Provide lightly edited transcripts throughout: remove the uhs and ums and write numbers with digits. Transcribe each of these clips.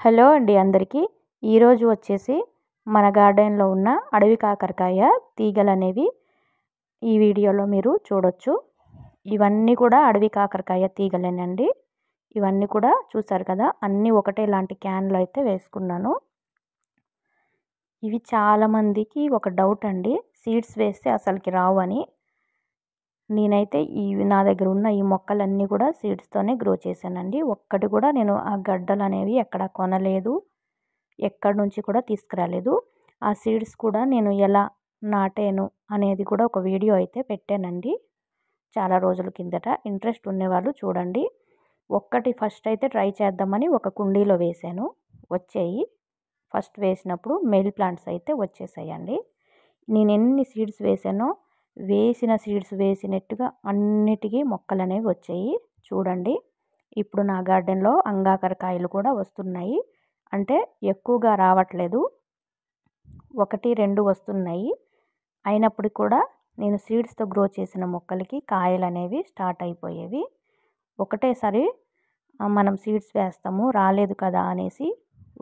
Hello అండి అందరికీ. ఈరోజు వచ్చేసి మన గార్డెన్లో ఉన్న అడవి కాకరకాయ తీగలనేవి ఈ వీడియోలో మీరు చూడొచ్చు. ఇవన్నీ కూడా అడవి కాకరకాయ తీగలేనండి. ఇవన్నీ కూడా చూసారు కదా, అన్నీ ఒకటే లాంటి క్యాన్లో అయితే వేసుకున్నాను. ఇవి చాలామందికి ఒక డౌట్ అండి, సీడ్స్ వేస్తే అసలుకి రావు అని. నేనైతే నా దగ్గర ఉన్న ఈ మొక్కలన్నీ కూడా సీడ్స్తోనే గ్రో చేశానండి. ఒక్కటి కూడా నేను ఆ గడ్డలు అనేవి ఎక్కడ కొనలేదు, ఎక్కడి నుంచి కూడా తీసుకురాలేదు. ఆ సీడ్స్ కూడా నేను ఎలా నాటాను అనేది కూడా ఒక వీడియో అయితే పెట్టానండి చాలా రోజుల కిందట. ఇంట్రెస్ట్ ఉండేవాళ్ళు చూడండి. ఒక్కటి ఫస్ట్ అయితే ట్రై చేద్దామని ఒక కుండీలో వేసాను, వచ్చాయి. ఫస్ట్ వేసినప్పుడు మెయిల్ ప్లాంట్స్ అయితే వచ్చేసాయండి. నేను ఎన్ని సీడ్స్ వేసానో వేసిన సీడ్స్ వేసినట్టుగా అన్నిటికీ మొక్కలు అనేవి వచ్చాయి చూడండి. ఇప్పుడు నా గార్డెన్లో అంగాకరకాయలు కూడా వస్తున్నాయి. అంటే ఎక్కువగా రావట్లేదు, 1-2 వస్తున్నాయి. అయినప్పటికీ కూడా నేను సీడ్స్తో గ్రో చేసిన మొక్కలకి కాయలు అనేవి స్టార్ట్ అయిపోయేవి. ఒకటేసారి మనం సీడ్స్ వేస్తాము రాలేదు కదా అనేసి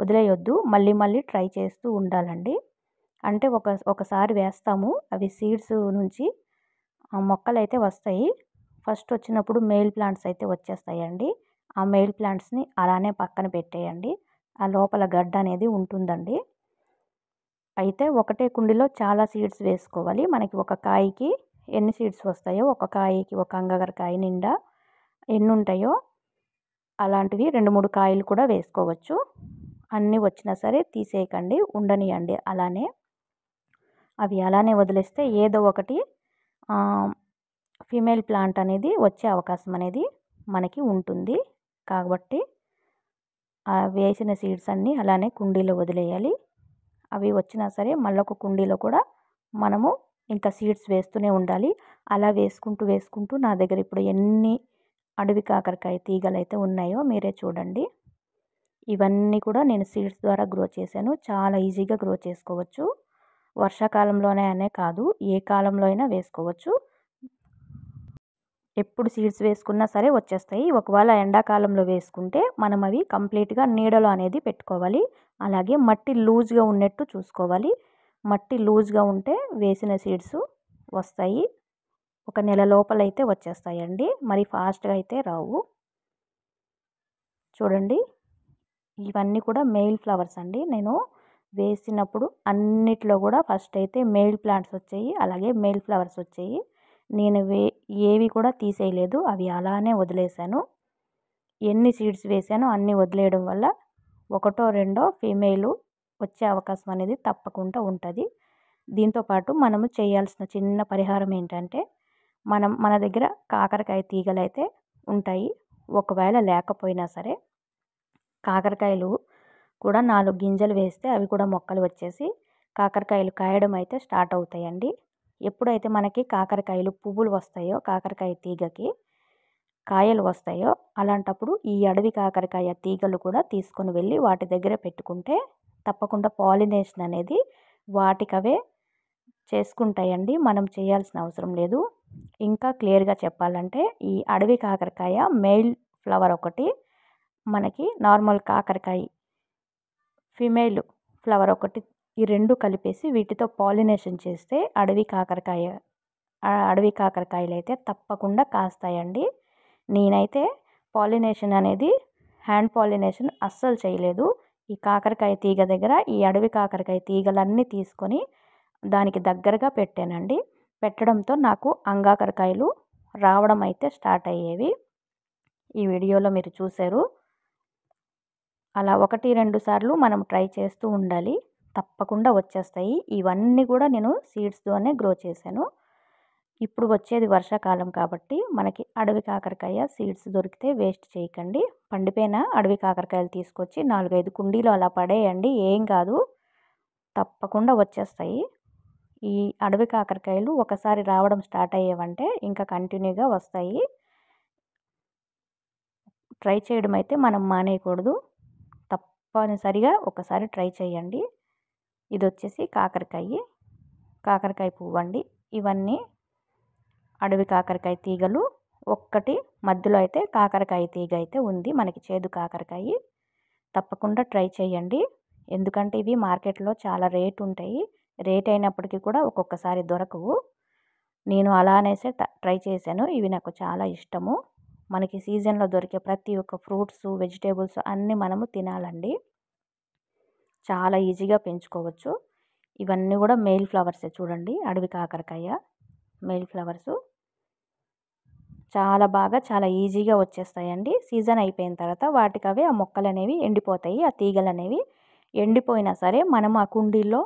వదిలేయొద్దు, మళ్ళీ మళ్ళీ ట్రై చేస్తూ ఉండాలండి. అంటే ఒకసారి వేస్తాము, అవి సీడ్స్ నుంచి మొక్కలు అయితే వస్తాయి. ఫస్ట్ వచ్చినప్పుడు మెయిల్ ప్లాంట్స్ అయితే వచ్చేస్తాయండి. ఆ మెయిల్ ప్లాంట్స్ని అలానే పక్కన పెట్టేయండి, ఆ లోపల గడ్డ అనేది ఉంటుందండి. అయితే ఒకటే కుండీలో చాలా సీడ్స్ వేసుకోవాలి. మనకి ఒక కాయకి ఎన్ని సీడ్స్ వస్తాయో, ఒక కాయకి ఒక అంగాకరకాయ నిండా ఎన్ని ఉంటాయో అలాంటివి 2-3 కాయలు కూడా వేసుకోవచ్చు. అన్నీ వచ్చినా సరే తీసేయకండి, ఉండనియండి అలానే. అవి అలానే వదిలేస్తే ఏదో ఒకటి ఫీమేల్ ప్లాంట్ అనేది వచ్చే అవకాశం అనేది మనకి ఉంటుంది. కాబట్టి వేసిన సీడ్స్ అన్నీ అలానే కుండీలో వదిలేయాలి. అవి వచ్చినా సరే మళ్ళొక కుండీలో కూడా మనము ఇంకా సీడ్స్ వేస్తూనే ఉండాలి. అలా వేసుకుంటూ నా దగ్గర ఇప్పుడు ఎన్ని అడవి కాకరకాయ తీగలు అయితే ఉన్నాయో మీరే చూడండి. ఇవన్నీ కూడా నేను సీడ్స్ ద్వారా గ్రో చేశాను. చాలా ఈజీగా గ్రో చేసుకోవచ్చు. వర్షాకాలంలోనే అనే కాదు, ఏ కాలంలో అయినా వేసుకోవచ్చు. ఎప్పుడు సీడ్స్ వేసుకున్నా సరే వచ్చేస్తాయి. ఒకవేళ ఎండాకాలంలో వేసుకుంటే మనం అవి కంప్లీట్గా నీడలో అనేది పెట్టుకోవాలి. అలాగే మట్టి లూజ్గా ఉన్నట్టు చూసుకోవాలి. మట్టి లూజ్గా ఉంటే వేసిన సీడ్స్ వస్తాయి. ఒక నెల లోపలైతే వచ్చేస్తాయండి, మరి ఫాస్ట్గా అయితే రావు. చూడండి, ఇవన్నీ కూడా మెయిల్ ఫ్లవర్స్ అండి. నేను వేసినప్పుడు అన్నిట్లో కూడా ఫస్ట్ అయితే మెయిల్ ప్లాంట్స్ వచ్చాయి, అలాగే మెయిల్ ఫ్లవర్స్ వచ్చాయి. నేను ఏవి కూడా తీసేయలేదు, అవి అలానే వదిలేశాను. ఎన్ని సీడ్స్ వేసానో అన్నీ వదిలేయడం వల్ల 1-2 ఫీమేలు వచ్చే అవకాశం అనేది తప్పకుండా ఉంటుంది. దీంతోపాటు మనము చేయాల్సిన చిన్న పరిహారం ఏంటంటే, మన దగ్గర కాకరకాయ తీగలు అయితే ఉంటాయి. ఒకవేళ లేకపోయినా సరే కాకరకాయలు కూడా 4 గింజలు వేస్తే అవి కూడా మొక్కలు వచ్చేసి కాకరకాయలు కాయడం అయితే స్టార్ట్ అవుతాయండి. ఎప్పుడైతే మనకి కాకరకాయలు పువ్వులు వస్తాయో, కాకరకాయ తీగకి కాయలు వస్తాయో, అలాంటప్పుడు ఈ అడవి కాకరకాయ తీగలు కూడా తీసుకొని వెళ్ళి వాటి దగ్గర పెట్టుకుంటే తప్పకుండా పాలినేషన్ అనేది వాటికవే చేసుకుంటాయండి. మనం చేయాల్సిన అవసరం లేదు. ఇంకా క్లియర్గా చెప్పాలంటే ఈ అడవి కాకరకాయ మెయిల్ ఫ్లవర్ ఒకటి, మనకి నార్మల్ కాకరకాయ ఫీమేల్ ఫ్లవర్ ఒకటి, ఈ 2 కలిపేసి వీటితో పాలినేషన్ చేస్తే అడవి కాకరకాయలు అయితే తప్పకుండా కాస్తాయండి. నేనైతే పాలినేషన్ అనేది హ్యాండ్ పాలినేషన్ అస్సలు చేయలేదు. ఈ కాకరకాయ తీగ దగ్గర ఈ అడవి కాకరకాయ తీగలన్నీ తీసుకొని దానికి దగ్గరగా పెట్టానండి. పెట్టడంతో నాకు అంగాకరకాయలు రావడం అయితే స్టార్ట్ అయ్యేవి. ఈ వీడియోలో మీరు చూశారు. అలా 1-2 సార్లు మనం ట్రై చేస్తూ ఉండాలి, తప్పకుండా వచ్చేస్తాయి. ఇవన్నీ కూడా నేను సీడ్స్తోనే గ్రో చేశాను. ఇప్పుడు వచ్చేది వర్షాకాలం కాబట్టి మనకి అడవి కాకరకాయ సీడ్స్ దొరికితే వేస్ట్ చేయకండి. పండిపోయిన అడవి కాకరకాయలు తీసుకొచ్చి 4-5 కుండీలు అలా పడేయండి, ఏం కాదు, తప్పకుండా వచ్చేస్తాయి. ఈ అడవి కాకరకాయలు ఒకసారి రావడం స్టార్ట్ అయ్యేవంటే ఇంకా కంటిన్యూగా వస్తాయి. ట్రై చేయడం అయితే మనం మానేయకూడదు, తప్పనిసరిగా ఒకసారి ట్రై చేయండి. ఇది వచ్చేసి కాకరకాయ పువ్వు అండి. ఇవన్నీ అడవి కాకరకాయ తీగలు. ఒక్కటి మధ్యలో అయితే కాకరకాయ తీగ అయితే ఉంది, మనకి చేదు కాకరకాయ. తప్పకుండా ట్రై చేయండి. ఎందుకంటే ఇవి మార్కెట్‌లో చాలా రేట్ ఉంటాయి. రేట్ అయినప్పటికీ కూడా ఒక్కొక్కసారి దొరకవు. నేను అలా అనేసే ట్రై చేశాను. ఇవి నాకు చాలా ఇష్టము. మనకి సీజన్‌లో దొరికే ప్రతి ఒక్క ఫ్రూట్స్, వెజిటబుల్స్ అన్నీ మనము తినాలండి. చాలా ఈజీగా పెంచుకోవచ్చు. ఇవన్నీ కూడా మేల్ ఫ్లవర్సే చూడండి. అడవి కాకరకాయ, మేల్ ఫ్లవర్సు. చాలా ఈజీగా వచ్చేస్తాయండి. సీజన్ అయిపోయిన తర్వాత వాటికవే ఆ మొక్కలనేవి ఎండిపోతాయి. ఆ తీగలనేవి ఎండిపోయినా సరే మనం ఆ కుండీల్లో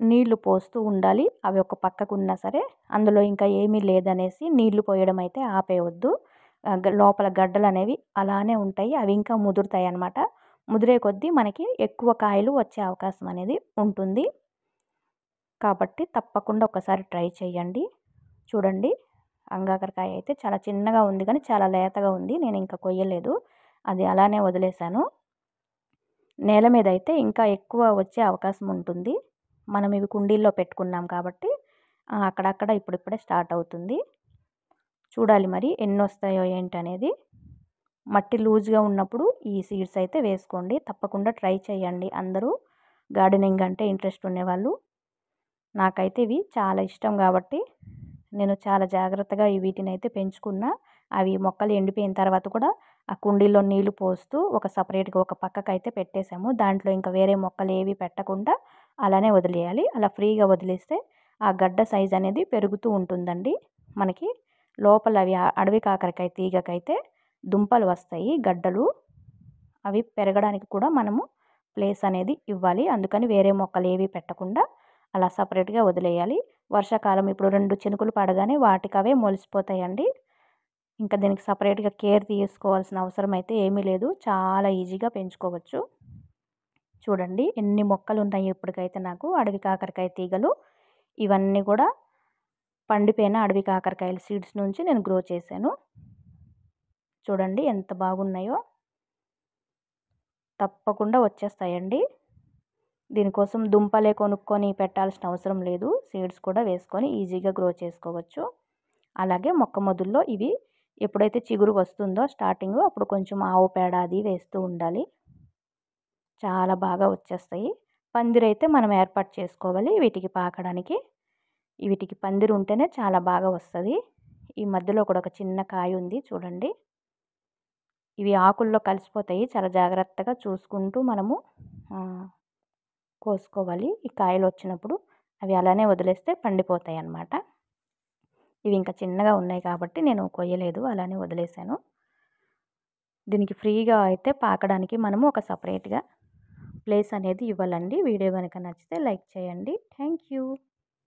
నీళ్లు పోస్తూ ఉండాలి. అవి ఒక పక్కకున్నా సరే అందులో ఇంకా ఏమీ లేదనేసి నీళ్లు పోయడం అయితే ఆపేయవద్దు. లోపల గడ్డలనేవి అలానే ఉంటాయి. అవి ఇంకా ముదురుతాయన్నమాట. ముదిరే కొద్దీ మనకి ఎక్కువ కాయలు వచ్చే అవకాశం అనేది ఉంటుంది. కాబట్టి తప్పకుండా ఒకసారి ట్రై చేయండి. చూడండి, అంగాకరకాయ అయితే చాలా చిన్నగా ఉంది కానీ చాలా లేతగా ఉంది. నేను ఇంకా కొయ్యలేదు. అది అలానే వదిలేశాను. నేల మీద అయితే ఇంకా ఎక్కువ వచ్చే అవకాశం ఉంటుంది. మనం ఇవి కుండీల్లో పెట్టుకున్నాం కాబట్టి అక్కడక్కడ ఇప్పుడిప్పుడే స్టార్ట్ అవుతుంది. చూడాలి మరి ఎన్నొస్తాయో ఏంటనేది. మట్టి లూజ్గా ఉన్నప్పుడు ఈ సీడ్స్ అయితే వేసుకోండి. తప్పకుండా ట్రై చేయండి అందరూ. గార్డెనింగ్ అంటే ఇంట్రెస్ట్ ఉండేవాళ్ళు. నాకైతే ఇవి చాలా ఇష్టం కాబట్టి నేను చాలా జాగ్రత్తగా వీటినైతే పెంచుకున్నా. అవి మొక్కలు ఎండిపోయిన తర్వాత కూడా ఆ కుండీలో నీళ్లు పోస్తూ ఒక సపరేట్‌గా ఒక పక్కకైతే పెట్టేసాము. దాంట్లో ఇంకా వేరే మొక్కలు ఏవి పెట్టకుండా అలానే వదిలేయాలి. అలా ఫ్రీగా వదిలేస్తే ఆ గడ్డ సైజ్ అనేది పెరుగుతూ ఉంటుందండి. మనకి లోపల అవి అడవి కాకరకాయ తీగకైతే దుంపలు వస్తాయి, గడ్డలు. అవి పెరగడానికి కూడా మనము ప్లేస్ అనేది ఇవ్వాలి. అందుకని వేరే మొక్కలు ఏవి పెట్టకుండా అలా సపరేట్‌గా వదిలేయాలి. వర్షాకాలం ఇప్పుడు 2 చినుకులు పడగానే వాటికవే మొలిసిపోతాయండి. ఇంకా దీనికి సపరేట్‌గా కేర్ తీసుకోవాల్సిన అవసరం అయితే ఏమీ లేదు. చాలా ఈజీగా పెంచుకోవచ్చు. చూడండి ఎన్ని మొక్కలు ఉన్నాయి ఇప్పటికైతే నాకు అడవి కాకరకాయ తీగలు. ఇవన్నీ కూడా పండిపోయిన అడవి కాకరకాయల సీడ్స్ నుంచి నేను గ్రో చేశాను. చూడండి ఎంత బాగున్నాయో. తప్పకుండా వచ్చేస్తాయండి. దీనికోసం దుంపలే కొనుక్కొని పెట్టాల్సిన అవసరం లేదు. సీడ్స్ కూడా వేసుకొని ఈజీగా గ్రో చేసుకోవచ్చు. అలాగే మొక్క మొదల్లో ఇవి ఎప్పుడైతే చిగురు వస్తుందో స్టార్టింగ్ అప్పుడు కొంచెం ఆవు పేడ అది వేస్తూ ఉండాలి. చాలా బాగా వచ్చేస్తాయి. పందిరైతే మనం ఏర్పాటు చేసుకోవాలి వీటికి పాకడానికి. వీటికి పందిరి ఉంటేనే చాలా బాగా వస్తుంది. ఈ మధ్యలో కూడా ఒక చిన్న కాయ ఉంది చూడండి. ఇవి ఆకుల్లో కలిసిపోతాయి. చాలా జాగ్రత్తగా చూసుకుంటూ మనము కోసుకోవాలి. ఈ కాయలు వచ్చినప్పుడు అవి అలానే వదిలేస్తే పండిపోతాయి అన్నమాట. ఇవి ఇంకా చిన్నగా ఉన్నాయి కాబట్టి నేను కొయ్యలేదు, అలానే వదిలేశాను. దీనికి ఫ్రీగా అయితే పాకడానికి మనము ఒక సపరేట్‌గా ప్లేస్ అనేది ఇవ్వాలండి. వీడియో కనుక నచ్చితే లైక్ చేయండి. Thank you.